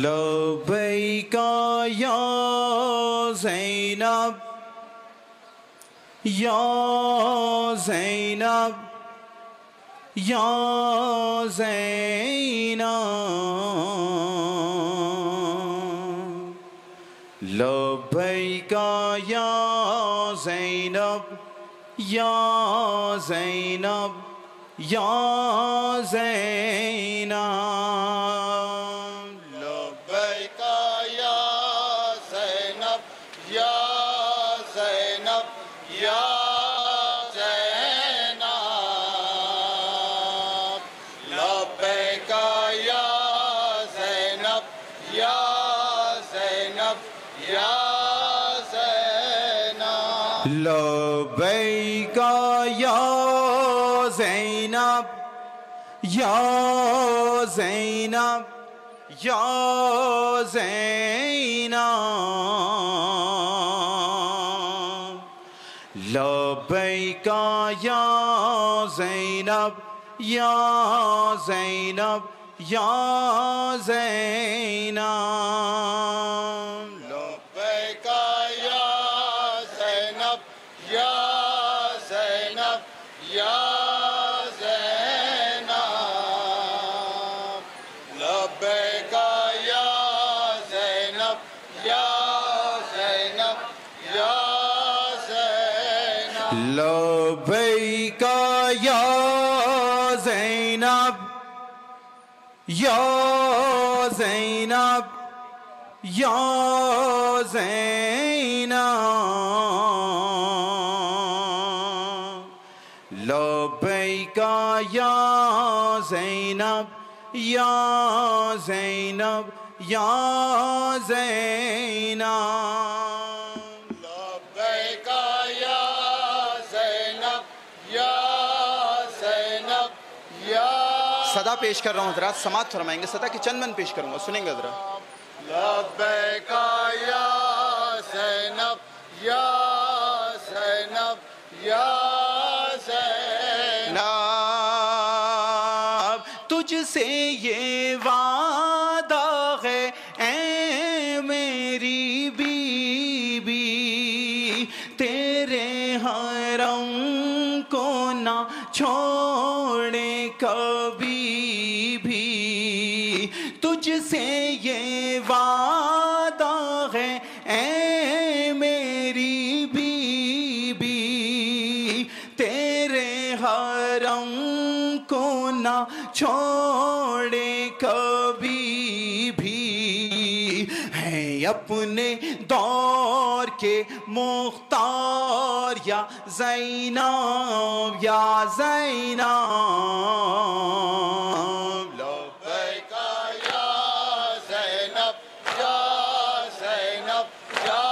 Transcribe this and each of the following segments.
लबैका या ज़ैनब या ज़ैनब या ज़ैनब लबैका या ज़ैनब या ज़ैनब या ज़ैनब लबैका या ज़ैनब या ज़ैनब या ज़ैनब लबैका या ज़ैनब या ज़ैनब या ज़ैनब लबैका या ज़ैनब या ज़ैनब या ज़ैनब लबैका या ज़ैनब या ज़ैनब या ज़ैनब लबैका या ज़ैनब या ज़ैनब या ज़ैनब लबैका या ज़ैनब या ज़ैनब या ज़ैनब लबैका या ज़ैनब या ज़ैनब या ज़ैनब लबैका या ज़ैनब या ज़ैनब या ज़ैनब लबैका या ज़ैनब या ज़ैनब या सदा पेश कर रहा हूँ हज़रात, समात फरमाएंगे। सदा की चंद मन पेश करूँगा, सुनेंगे ज़रा। लबैका या ज़ैनब या ज़ैनब या ज़ैनब तुझसे ये वादा है ऐ मेरी बीबी, तेरे हरम को ना छोड़े कभी भी। तुझसे ये वादा है ऐ मेरी बीबी, तेरे हरम को ना छोड़े कभी भी। है अपने दौर के मुख्तार या ज़ैनब या ज़ैनब लबैका या ज़ैनब या ज़ैनब या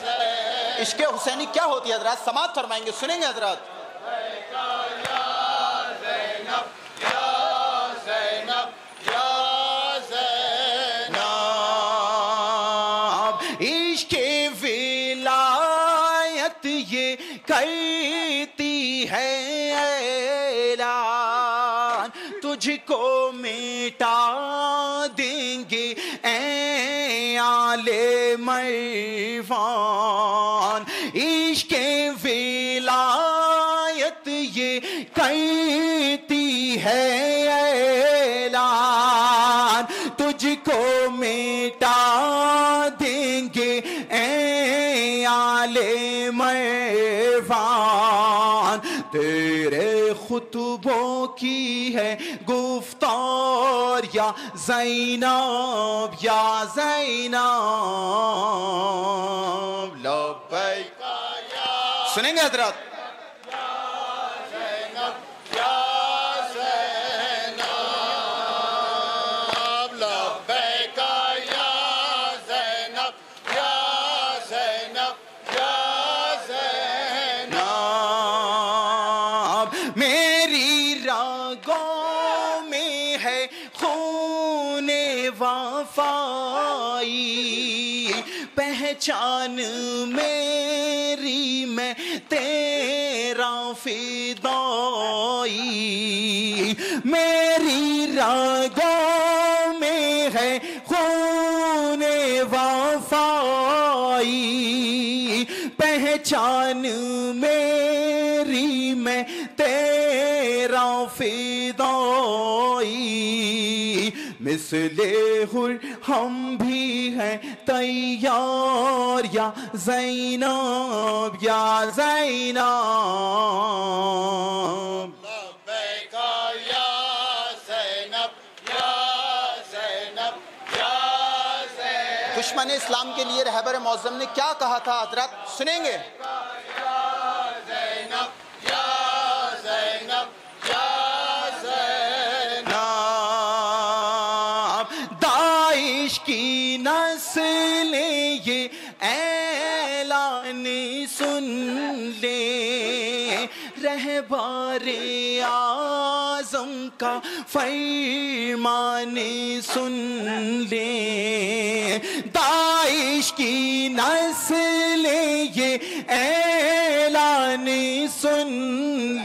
ज़ैनब इश्क़ हुसैनी क्या होती है हज़रात, समात फरमाएंगे, सुनेंगे हज़रात। लबैका या ज़ैनब या ज़ैनब या ज़ैनब इश्क़ विलायत ये करती है ऐलान, तुझको मिटा देंगे ऐ आले मरवान। इश्क़ विलायत ये करती है ऐलान, तुझको मिटा देंगे ऐ आले मरवान। तेरे खुतबों की है गुफ्तार या ज़ैनब या ज़ैनब लबैका या सुनेंगे हज़रात। ज़ैनब या ज़ैनब लबैका या ज़ैनब या ज़ैनब या ज़ैनब मेरी रागों में है खूने वफाई, पहचान मेरी मैं तेरा फिदाई। मेरी रागों में है खूने वफाई पहचान मेरी मैं तेरा फिदाई मिसले हुर हम भी हैं तैयार या ज़ैनब या ज़ैनब लब्बैका या ज़ैनब या ज़ैनब या ज़ैनब। दुश्मन इस्लाम के लिए रहबर मौज़म ने क्या कहा था हजरत, सुनेंगे। दाइश की नस्लें ये ऐलान सुन ले, रहबारे आज़म का फरमान सुन ले। दाइश की नस्लें ये ऐलान सुन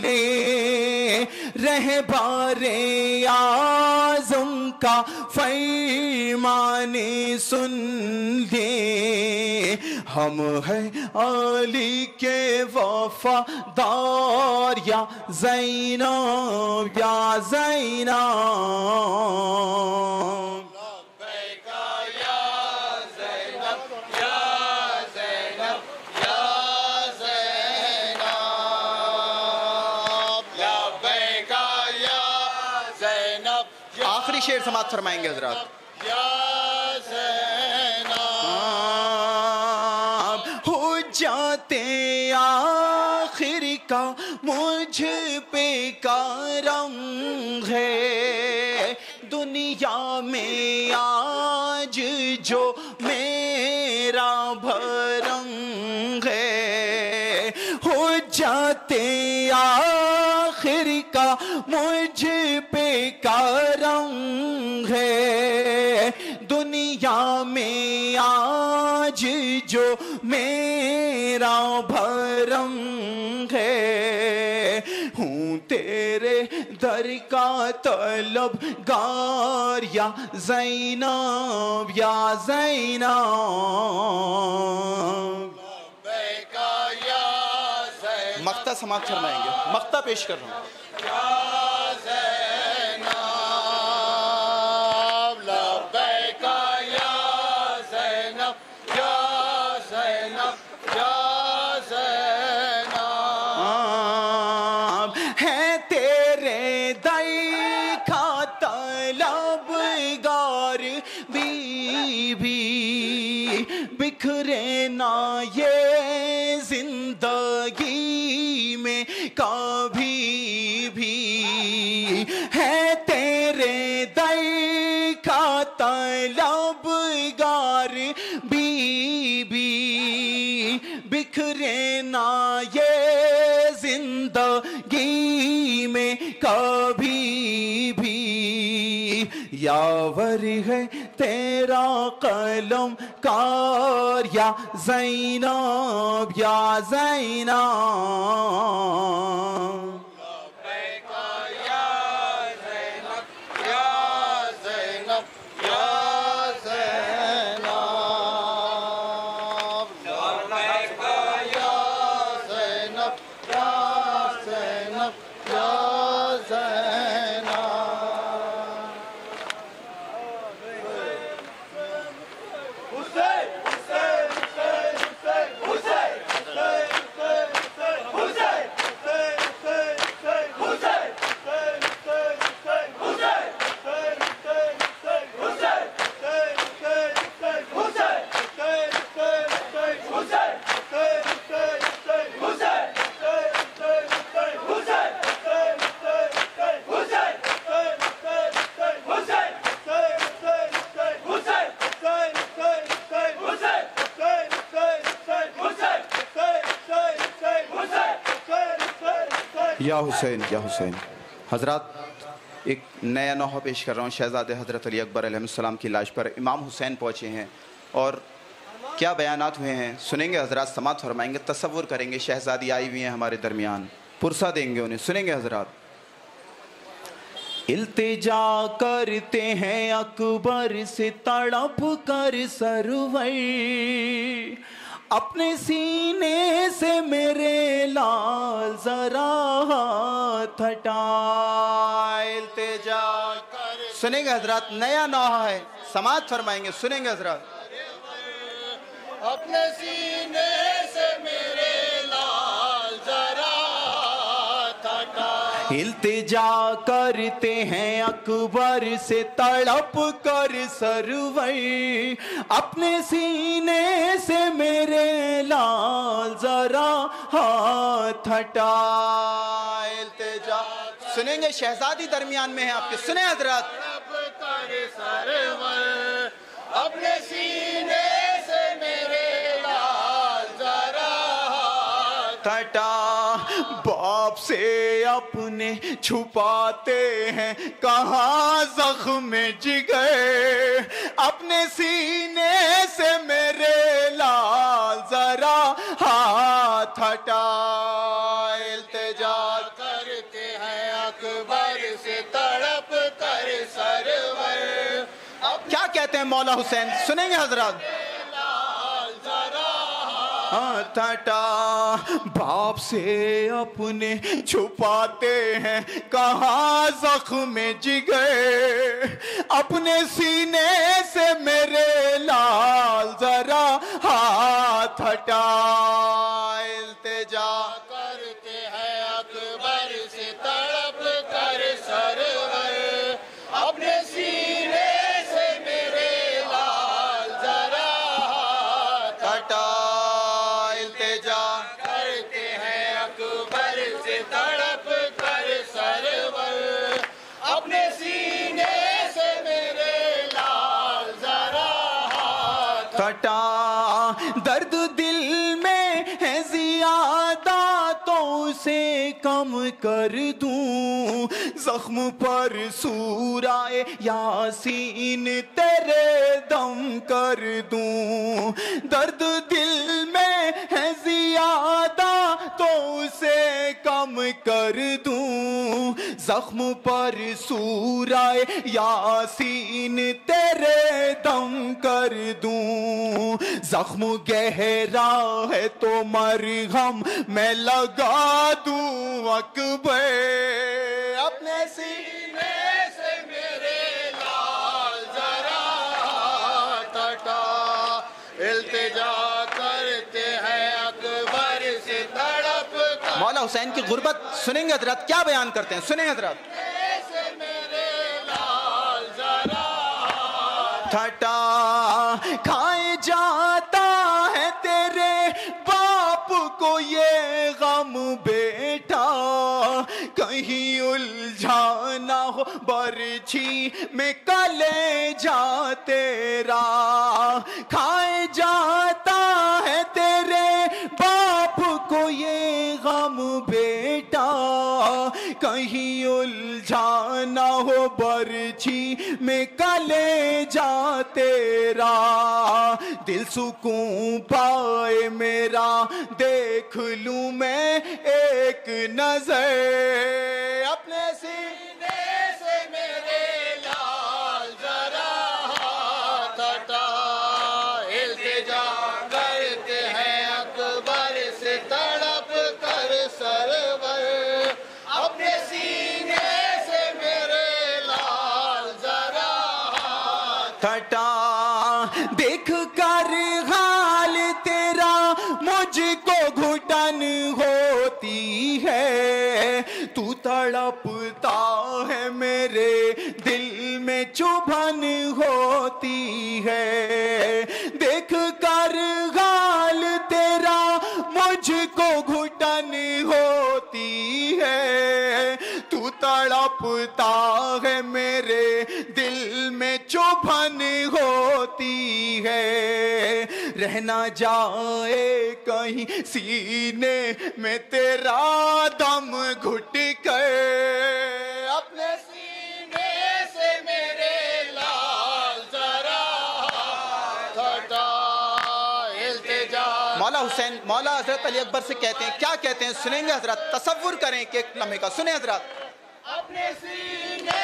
ले, रहबारे आज़म का फरमान सुन ले। हम हैं अली के वफादार या ज़ैनब या ज़ैनब। लब्बैका या ज़ैनब या ज़ैनब या ज़ैनब। लब्बैका या ज़ैनब आखिरी शेर समाप्त फरमाएंगे हजरत। या ज़ैनब। हो जाते आखिर का मुझ पे करम है, दुनिया में आज जो मेरा भरम है। हो जाते आखिर का मुझ पे करम है, दुनिया में आज जो मेरा भरम है। हूँ तेरे दर का तलबगार या ज़ैनब या ज़ैनब। लब्बैका या ज़ैनब मक्ता समाप्त फरमाएंगे, मक्ता पेश कर रहा हूँ। या ज़ैनब। लब्बैका या ज़ैनब या ज़ैनब या ज़ैनब। है तेरे दर का तलबगार बीबी, बिखरे ना ये जिंदगी में कभी भी। है तेरे दर का तलबगार बीबी, बिखरे ना ये जिंदगी में कभी भी। यावर है तेरा कलम कार या ज़ैनब या ज़ैनब। लब्बैका या ज़ैनब या ज़ैनब या ज़ैनब। लब्बैका या ज़ैनब या ज़ैनब या ज़ैनब। हुसैन हुसैन हुसैन हुसैन हुसैन या हुसैन या हुसैन। हजरत एक नया नौहा पेश कर रहा हूँ। शहज़ादे हज़रत अली अकबर अलैहिस्सलाम की लाश पर इमाम हुसैन पहुँचे हैं और क्या बयानात हुए हैं सुनेंगे हजरत, समात फरमाएंगे। तसव्वुर करेंगे शहज़ादी आई हुई हैं हमारे दरमियान, पुरसा देंगे उन्हें, सुनेंगे हजरत। इल्तिजा करते हैं अकबर से तड़प कर सरवर, अपने सीने से मेरे लाल जरा हाथ हटा। इल्तिजा कर, सुनेंगे हजरत, नया नौहा है, समाज फरमाएंगे, सुनेंगे हजरत। अपने सीने से मेरे लाल जरा हटा। इल्तिजा करते हैं अकबर से तड़प कर सरवर, अपने सीने से मेरे लाल जरा हाथ हटा। इल्तिजा, सुनेंगे शहजादी दरमियान में है आपके, सुने हजरत। कर सरवर, अपने सीने से मेरे लाल जरा हटा। बाप से अपने छुपाते हैं कहाँ जख्म जिगर, अपने सीने से मेरे लाल जरा हाथ हटा। इल्तिजा करते हैं अकबर से तड़प कर सरवर, क्या कहते हैं मौला हुसैन, सुनेंगे हजरत। लाल जरा हाथ हटा। बाप से अपने छुपाते हैं कहाँ जख्म जिगर, अपने सीने से मेरे लाल जरा हाथ हटा। इल्तिजा करते हैं अकबर से तड़प कर सरवर, अपने सीने से मेरे लाल जरा हटा। इल्तिजा करते हैं अकबर से तड़प कर सरवर, अपने सीने से मेरे लाल जरा हटा। दर्द दिल में है ज्यादा तो उसे कम कर दूं, जख्म पर सूराए यासीन तेरे दम कर दूं। दर्द दिल में है ज्यादा तो उसे कम कर दूं, जख्म पर सूराए यासीन तेरे दम कर दूं। जख्म गहरा है तो मरहम मैं लगा दूं अकबर, अपने सीने से मेरे लाल जरा हटा। इल्तिजा करते हैं अकबर से तड़प कर मौला हुसैन की गुर्बत सुनेंगे हजरत, क्या बयान करते हैं, सुने हजरत। से मेरे लाल जरा हटा। खाए जाता है तेरे बाप को ये गम बेटा, कहीं उलझा ना हो बरछी में कलेजा तेरा। खाए जाता है तेरे बाप को ये गम बेटा, कहीं उलझा ना हो बरछी में कलेजा तेरा। दिल सुकून पाए मेरा देख लूं मैं एक नजर, अपने सीने से मेरे लाल जरा हटा। इल्तिजा करते हैं अकबर से तड़प कर सरवर, अपने सीने से मेरे लाल जरा हटा। देख कर हाल तेरा मुझको घुटन होती है, तू तड़पता है मेरे दिल में चुभन होती है। देख कर हाल तेरा मुझको घुटन होती है, तू तड़पता है मेरे दिल में चुभन होती है। रहना जाए कहीं सीने में तेरा दम घुट कर, अपने सीने से मेरे लाल जरा हटा। इल्तिजा मौला हुसैन, मौला हजरत अली अकबर से कहते हैं, क्या कहते हैं, सुनेंगे हजरत। तसव्वुर करें कि एक लम्हे का, सुने हजरत। अपने सीने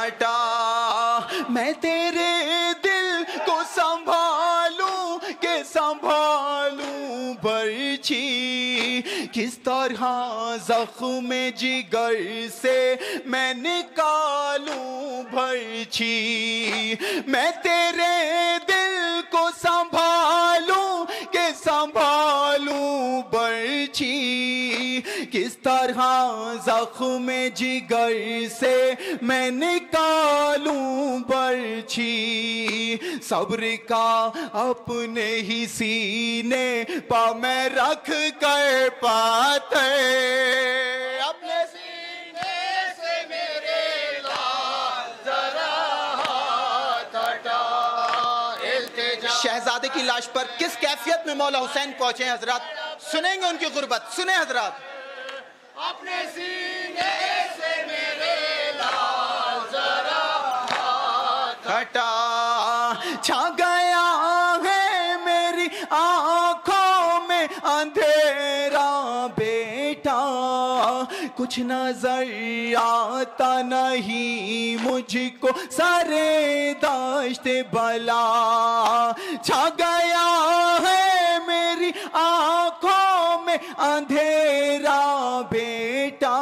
हटा। मैं तेरे दिल को संभालूं के संभालूं बर्छी, किस तरह जख्म जिगर से मैं निकालूं भर्छी। मैं तेरे दिल को संभालूं के संभालूं बर्छी, किस तरह जख्म जिगर से मैं निकालूं बर्छी। सब्र का अपने ही सीने पा मैं रख कर पाते, अपने सीने से मेरे लाल जरा हाथ हटा। इल्तिजा शहजादे की लाश पर किस कैफियत में मौला हुसैन पहुंचे हैं हजरात, सुनेंगे उनकी गुर्बत। सुने हजरात। अपने सीने से मेरे लाल जरा हाथ हटा। छा गया है मेरी आंखों में अंधेरा बेटा, कुछ नजर आता नहीं मुझको सारे दाश्त बला। छा गया है मेरी आंखों में अंधेरा बेटा,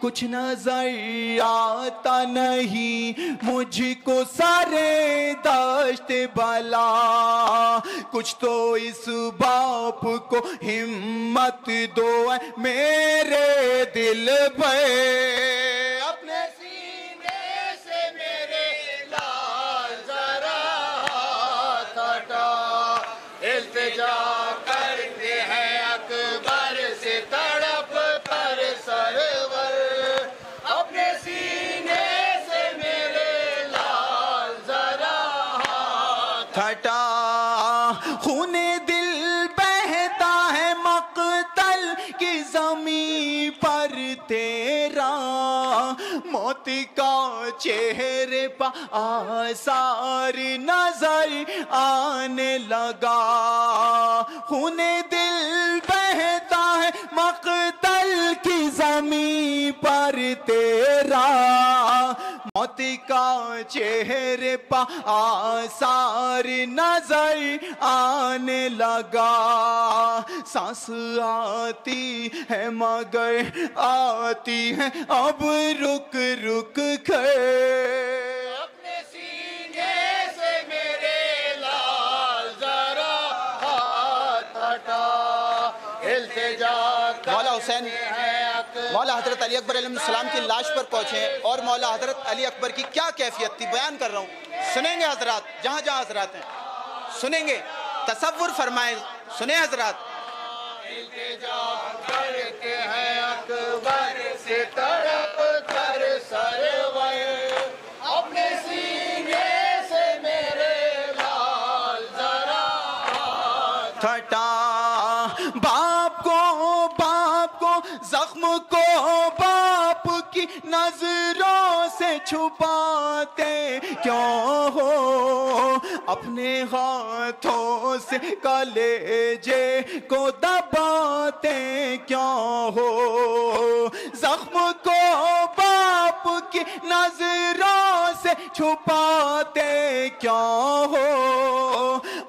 कुछ नजर आता नहीं मुझको सारे दाश्त बला। कुछ तो इस बाप को हिम्मत दो मेरे दिल पे, अपने सीने से मेरे लाल जरा हाथ हटा। इल्तिजा करते हैं अकबर से तड़प कर सरवर, अपने सीने से मेरे लाल जरा हाथ हटा। खूने दिल बहता है मक्तल की जमीन पर तेरा, मौत का चेहरे पर आसार नजर आने लगा। खूने दिल बहता है मक्तल की जमीन पर तेरा, मौत का चेहरे पर आसार नजर आने लगा। सांस आती है मगर आती है अब रुक रुक कर, अपने सीने से मेरे लाल जरा हाथ हटा। इल्तिजा मौला हुसैन है अकबर मौला हजरत अली अकबर अलैहिस्सलाम की लाश पर पहुंचे हैं और मौला हजरत अली अकबर की क्या कैफियत थी बयान कर रहा हूँ। सुनेंगे हजरात, जहाँ जहाँ हजरात हैं सुनेंगे, तसव्वुर फरमाएं। सुने हजरात। इल्तिजा करते हैं अकबर से तड़प कर सरवर, अपने सीने से मेरे लाल जरा हाथ हटा। बाप को जख्म को बाप की नजरों से छुपाते क्यों हो, अपने हाथों से कलेजे को दबाते क्यों हो। जख्म को बाप की नजरों से छुपाते क्यों हो,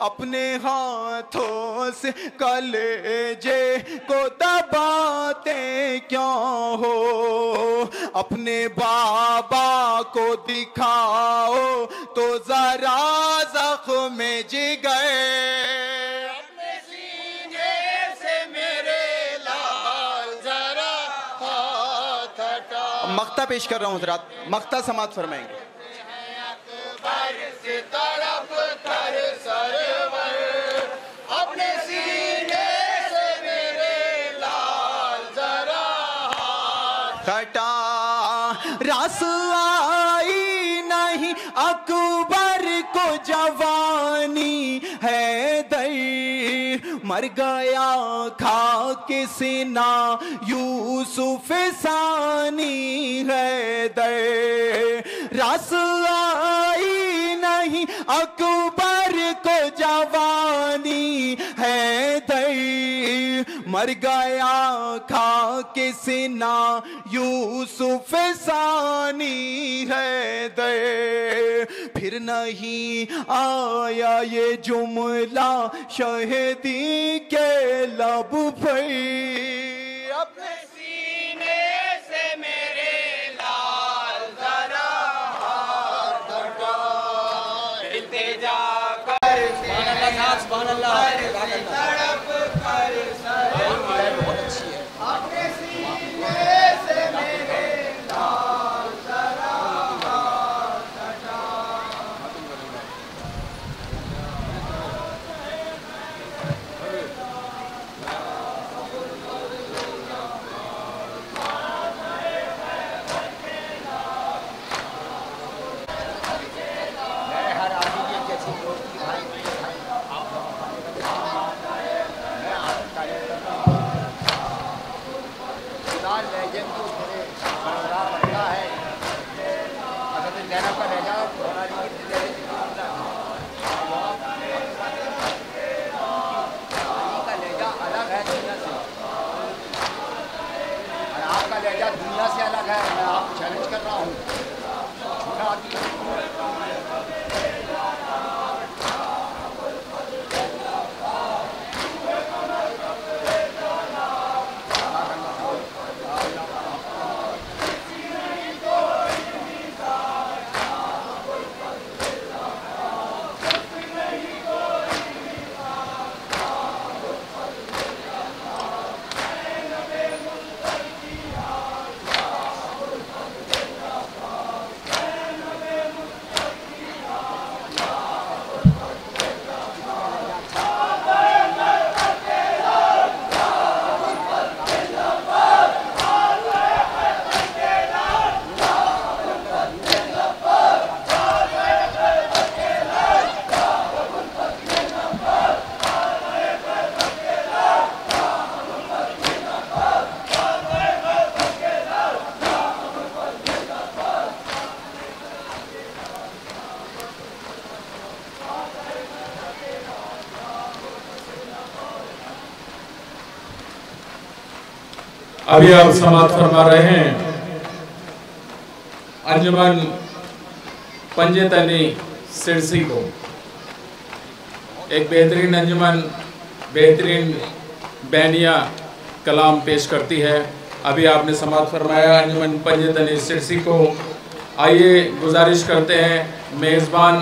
अपने हाथों से कलेजे को दबाते क्यों हो। अपने बाबा को दिखाओ तो जरा जख्म जिगर, अपने सीने से मेरे लाल जरा हाथ हटा। मक्ता पेश कर रहा हूँ हजरात, मक्ता समात फरमाएंगे। अकबर से तड़प कर सरवर, अपने सीने से मेरे लाल जरा हाथ हटा। रास आई नहीं अकबर को जवानी है दर, मर गया खा के सीना यूसुफ सानी है दर। रास आई नहीं अकबर को जवानी है दर, मर गया खा के सीना यूसुफ सानी है दे, फिर नहीं आया ये जुमला शहीदी के लब पर। अपने सीने से मेरे लाल जरा हाथ हटा, इल्तिजा कर तड़प कर अपने सीने से मेरे लाल जरा हाथ हटा। आपका लहजा दुनिया से अलग है, मैं आपको चैलेंज कर रहा हूँ। छोटा आदमी अभी आप समाप्त फरमा रहे हैं अंजुमन पंजतनी सिरसी को। एक बेहतरीन अंजुमन बेहतरीन बैनिया कलाम पेश करती है। अभी आपने समाप्त फरमाया अंजुमन पंजतनी सिरसी को। आइए गुजारिश करते हैं मेज़बान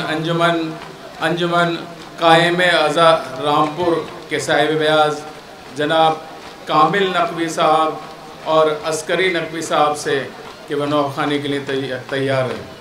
अंजुमन कायम अज़ा रामपुर के साहिब बयाज जनाब कामिल नकवी साहब और अस्करी नकवी साहब से कि वह नौखानी के लिए तैयार है।